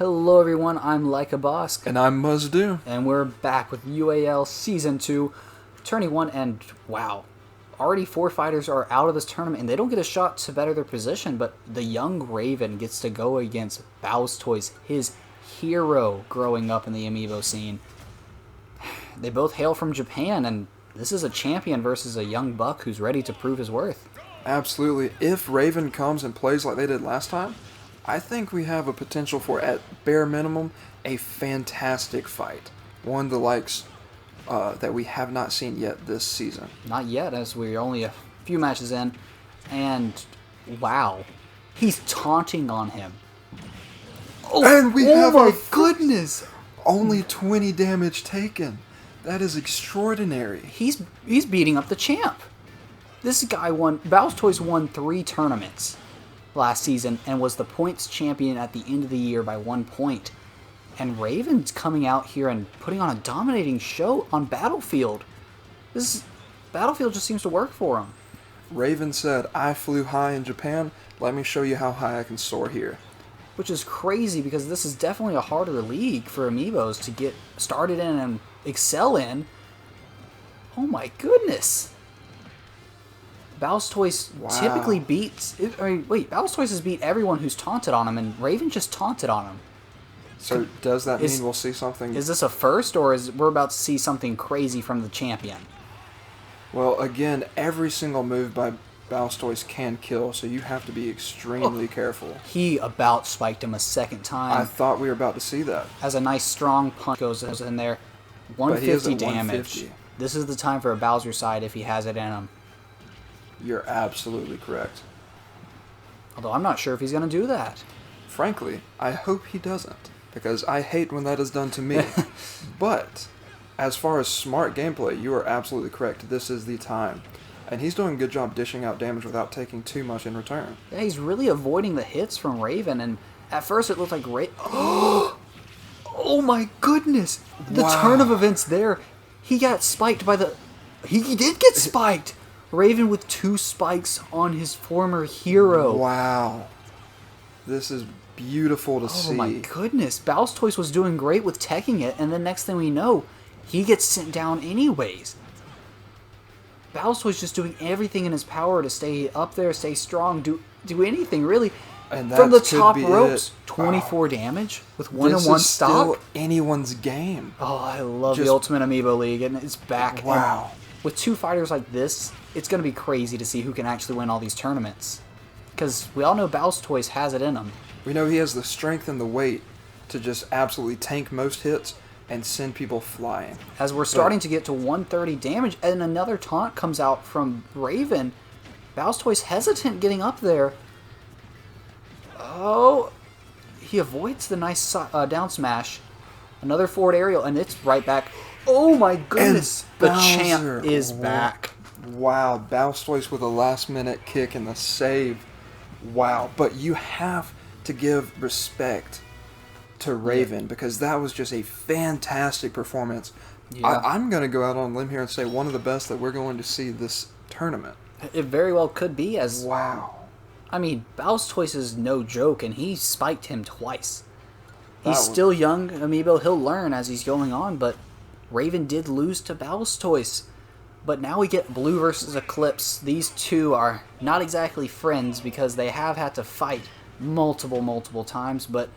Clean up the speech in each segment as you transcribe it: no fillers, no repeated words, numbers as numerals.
Hello everyone, I'm Like a Bosk. And I'm Muzdu. And we're back with UAL Season 2, Tourney 1, and wow. Already 4 fighters are out of this tournament, and they don't get a shot to better their position, but the young Raven gets to go against Bowstoise, his hero growing up in the Amiibo scene. They both hail from Japan, and this is a champion versus a young buck who's ready to prove his worth. Absolutely. If Raven comes and plays like they did last time, I think we have a potential for, at bare minimum, a fantastic fight. One of the likes that we have not seen yet this season. Not yet, as we're only a few matches in. And, wow. He's taunting on him. Oh, and we have my goodness! Only 20 damage taken. That is extraordinary. He's beating up the champ. This guy Bowstoise won 3 tournaments last season and was the points champion at the end of the year by 1 point. And Raven's coming out here and putting on a dominating show on Battlefield. Battlefield just seems to work for him. Raven said, "I flew high in Japan. Let me show you how high I can soar here." Which is crazy because this is definitely a harder league for Amiibos to get started in and excel in. Oh my goodness. Bowstoise typically beats... Bowstoise has beat everyone who's taunted on him, and Raven just taunted on him. So does that mean we'll see something... Is this a first, or we're about to see something crazy from the champion? Well, again, every single move by Bowstoise can kill, so you have to be extremely careful. He about spiked him a second time. I thought we were about to see that. As a nice strong punch goes in there. 150 damage. 150. This is the time for a Bowser side if he has it in him. You're absolutely correct. Although I'm not sure if he's going to do that. Frankly, I hope he doesn't, because I hate when that is done to me. But, as far as smart gameplay, you are absolutely correct. This is the time. And he's doing a good job dishing out damage without taking too much in return. Yeah, he's really avoiding the hits from Raven, and at first it looked like Oh my goodness! The turn of events there. He got spiked by the... He did get spiked! Raven with 2 spikes on his former hero. Wow. This is beautiful to see. Oh my goodness. Bowstoise was doing great with teching it, and then next thing we know, he gets sent down anyways. Bowstoise just doing everything in his power to stay up there, stay strong, do anything really. And from the top ropes, 24 damage with 1-on-1 stock. Still anyone's game. Oh, I love the Ultimate Amiibo League, and it's back. Wow. And with 2 fighters like this, it's going to be crazy to see who can actually win all these tournaments. Because we all know Bowstoise has it in him. We know he has the strength and the weight to just absolutely tank most hits and send people flying. As we're starting to get to 130 damage, and another taunt comes out from Raven, Bowstoise hesitant getting up there. Oh, he avoids the nice down smash. Another forward aerial, and it's right back. Oh my goodness, the champ is back. Wow, Bowstoise with a last-minute kick and the save. Wow, but you have to give respect to Raven because that was just a fantastic performance. Yeah. I'm going to go out on a limb here and say one of the best that we're going to see this tournament. It very well could be. Wow. I mean, Bowstoise is no joke, and he spiked him twice. He's still young, Amiibo. He'll learn as he's going on, but Raven did lose to Bowstoise. But now we get Blue versus Eclipse. These two are not exactly friends because they have had to fight multiple times, but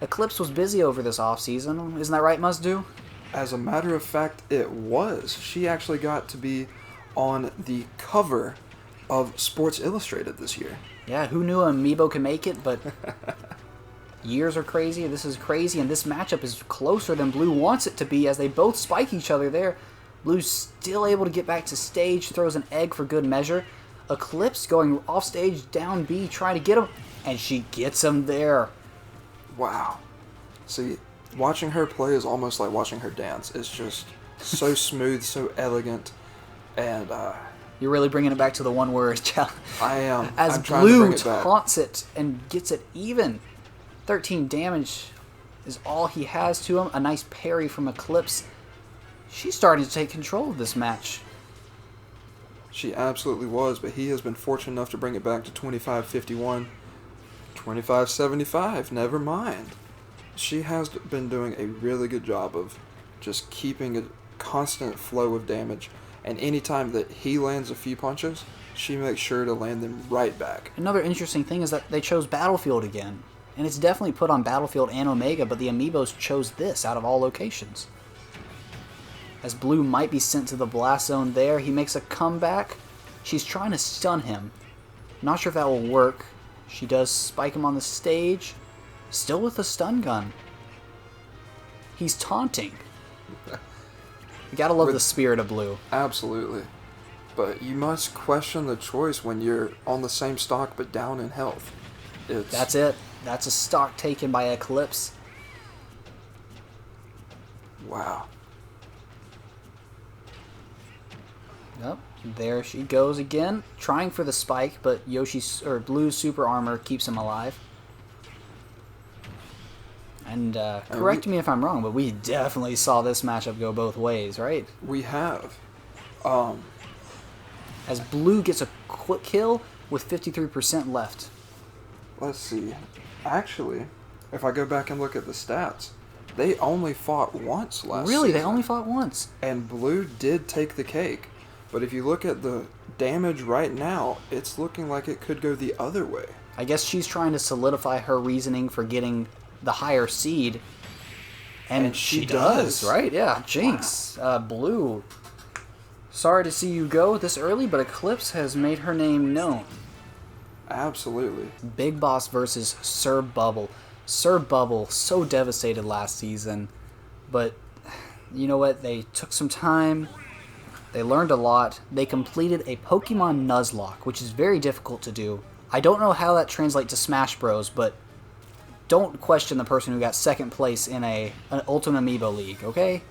Eclipse was busy over this offseason. Isn't that right, Muzdu? As a matter of fact, it was. She actually got to be on the cover of Sports Illustrated this year. Yeah, who knew Amiibo could make it, but years are crazy, this is crazy, and this matchup is closer than Blue wants it to be as they both spike each other there. Blue's still able to get back to stage, throws an egg for good measure. Eclipse going off stage, down B, trying to get him, and she gets him there. Wow. See, watching her play is almost like watching her dance. It's just so smooth, so elegant, and you're really bringing it back to the one word. I am. As Blue taunts it and gets it even. 13 damage is all he has to him. A nice parry from Eclipse. She's starting to take control of this match. She absolutely was, but he has been fortunate enough to bring it back to 25-51. 25-75, never mind. she has been doing a really good job of just keeping a constant flow of damage. And anytime that he lands a few punches, she makes sure to land them right back. Another interesting thing is that they chose Battlefield again. And it's definitely put on Battlefield and Omega, but the Amiibos chose this out of all locations. As Blue might be sent to the blast zone there, he makes a comeback. She's trying to stun him. Not sure if that will work. She does spike him on the stage. Still with the stun gun. He's taunting. You gotta love the spirit of Blue. Absolutely. But you must question the choice when you're on the same stock but down in health. That's it. That's a stock taken by Eclipse. Wow. Yep, there she goes again, trying for the spike, but Blue's super armor keeps him alive. And correct me if I'm wrong, but we definitely saw this matchup go both ways, right? We have. As Blue gets a quick kill with 53% left. Let's see. Actually, if I go back and look at the stats, they only fought once last Really? season. They only fought once? And Blue did take the cake. But if you look at the damage right now, it's looking like it could go the other way. I guess she's trying to solidify her reasoning for getting the higher seed. And she does, right? Yeah, Jinx. Wow. Blue. Sorry to see you go this early, but Eclipse has made her name known. Absolutely. Big Boss versus Sir Bubble. Sir Bubble, so devastated last season. But, you know what? They took some time. They learned a lot. They completed a Pokemon Nuzlocke, which is very difficult to do. I don't know how that translates to Smash Bros, but don't question the person who got second place in an Ultimate Amiibo League, okay?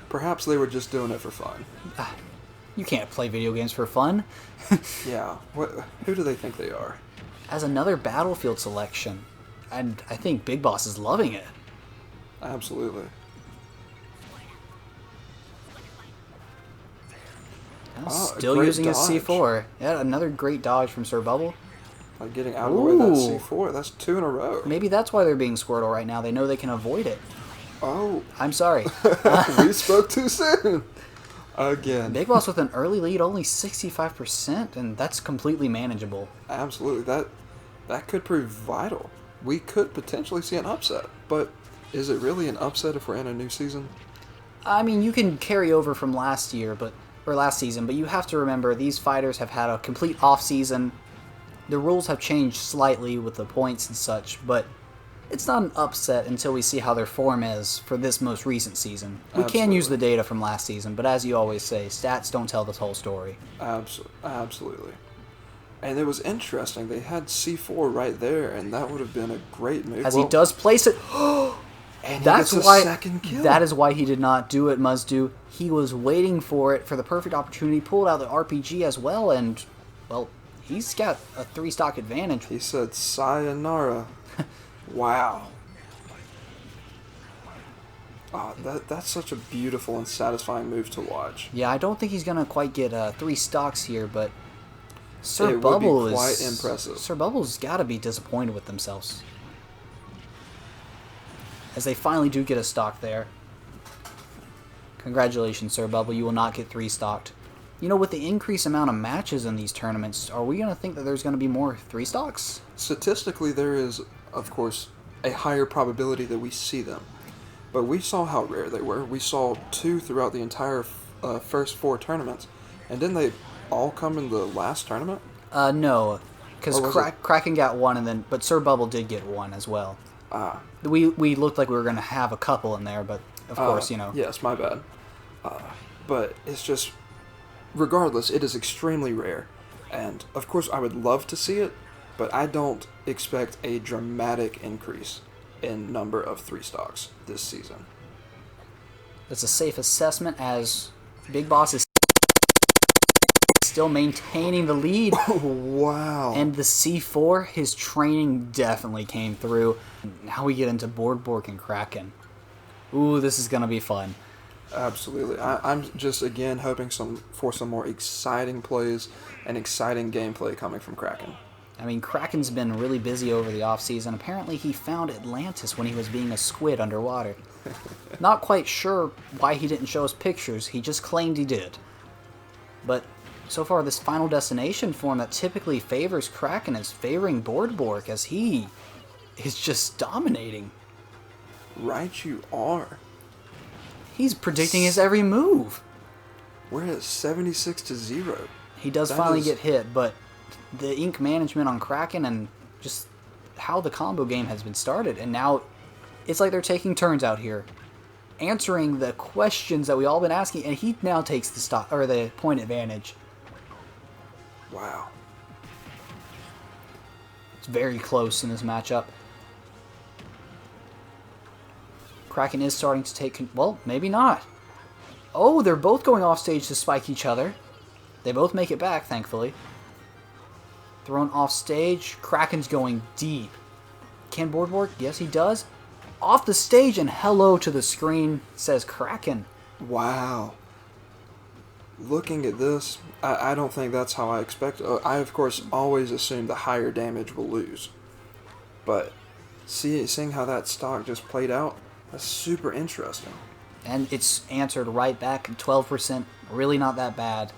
Perhaps they were just doing it for fun. You can't play video games for fun. Yeah. Who do they think they are? As another Battlefield selection. And I think Big Boss is loving it. Absolutely. Still using his C4. Yeah, another great dodge from Sir Bubble. Like getting out of the way of that C4. That's 2 in a row. Maybe that's why they're being Squirtle right now. They know they can avoid it. Oh. I'm sorry. We spoke too soon. Again. Big Boss with an early lead, only 65%, and that's completely manageable. Absolutely. That could prove vital. We could potentially see an upset. But is it really an upset if we're in a new season? I mean, you can carry over from last season, but you have to remember these fighters have had a complete off-season. The rules have changed slightly with the points and such, but it's not an upset until we see how their form is for this most recent season. We can use the data from last season, but as you always say, stats don't tell the whole story. Absolutely. And it was interesting. They had C4 right there, and that would have been a great move. As he does place it. And that's he gets why. a second kill. That is why he did not do it. Muzdu. He was waiting for it for the perfect opportunity. Pulled out the RPG as well, and well, he's got a 3-stock advantage. He said, "Sayonara." Wow. That's such a beautiful and satisfying move to watch. Yeah, I don't think he's gonna quite get 3 stocks here, but Sir Bubble would be quite impressive. Sir Bubble's got to be disappointed with themselves. As they finally do get a stock there. Congratulations, Sir Bubble. You will not get 3-stocked. You know, with the increased amount of matches in these tournaments, are we going to think that there's going to be more 3-stocks? Statistically, there is, of course, a higher probability that we see them. But we saw how rare they were. We saw 2 throughout the entire first 4 tournaments. And didn't they all come in the last tournament? No. Because Kraken got 1, but Sir Bubble did get 1 as well. We looked like we were going to have a couple in there, but of course, you know. Yes, my bad. But it's just, regardless, it is extremely rare. And, of course, I would love to see it, but I don't expect a dramatic increase in number of 3-stocks this season. That's a safe assessment, as Big Boss is still maintaining the lead. Wow. And the C4, his training definitely came through. Now we get into Bork and Kraken. Ooh, this is going to be fun. Absolutely. I'm just, again, hoping for some more exciting plays and exciting gameplay coming from Kraken. I mean, Kraken's been really busy over the offseason. Apparently, he found Atlantis when he was being a squid underwater. Not quite sure why he didn't show us pictures. He just claimed he did. But so far, this Final Destination form that typically favors Kraken is favoring Bork as he is just dominating. Right you are. He's predicting his every move. We're at 76-0. He does finally get hit, but the ink management on Kraken and just how the combo game has been started, and now it's like they're taking turns out here, answering the questions that we all been asking, and he now takes the stop or the point advantage. Wow. It's very close in this matchup. Kraken is starting to take... Well, maybe not. Oh, they're both going off stage to spike each other. They both make it back, thankfully. Thrown off stage. Kraken's going deep. Can Bork? Yes, he does. Off the stage and hello to the screen, says Kraken. Wow. Looking at this, I don't think that's how I expect. I, of course, always assume the higher damage will lose. But seeing how that stock just played out, that's super interesting. And it's answered right back at 12%. Really not that bad.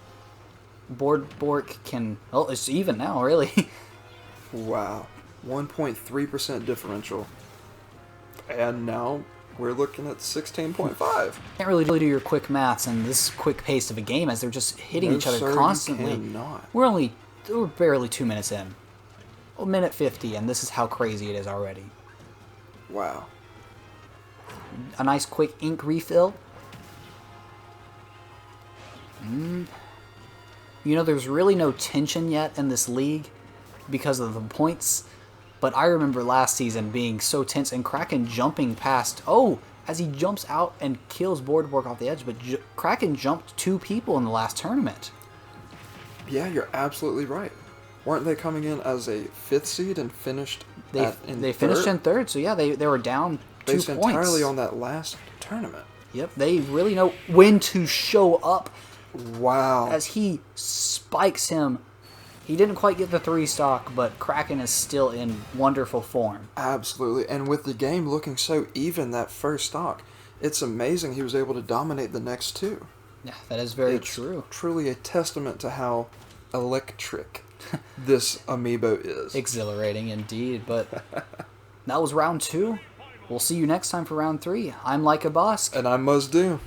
Bork can... Oh, it's even now, really. Wow. 1.3% differential. And now we're looking at 16.5. Can't really do your quick maths in this quick pace of a game as they're just hitting each other constantly. You cannot. We're barely 2 minutes in. A minute 50, and this is how crazy it is already. Wow. A nice quick ink refill. You know, there's really no tension yet in this league because of the points. But I remember last season being so tense and Kraken jumping past... Oh, as he jumps out and kills Bork off the edge. But Kraken jumped 2 people in the last tournament. Yeah, you're absolutely right. Weren't they coming in as a 5th seed and finished They finished in 3rd, so yeah, they were down 2 based points. entirely on that last tournament. Yep, they really know when to show up. Wow. As he spikes him. He didn't quite get the 3 stock, but Kraken is still in wonderful form. Absolutely. And with the game looking so even that first stock, it's amazing he was able to dominate the next 2. Yeah, that is very true. Truly a testament to how electric this Amiibo is. Exhilarating indeed, but that was round 2. We'll see you next time for round 3. I'm Like a Boss. And I must do.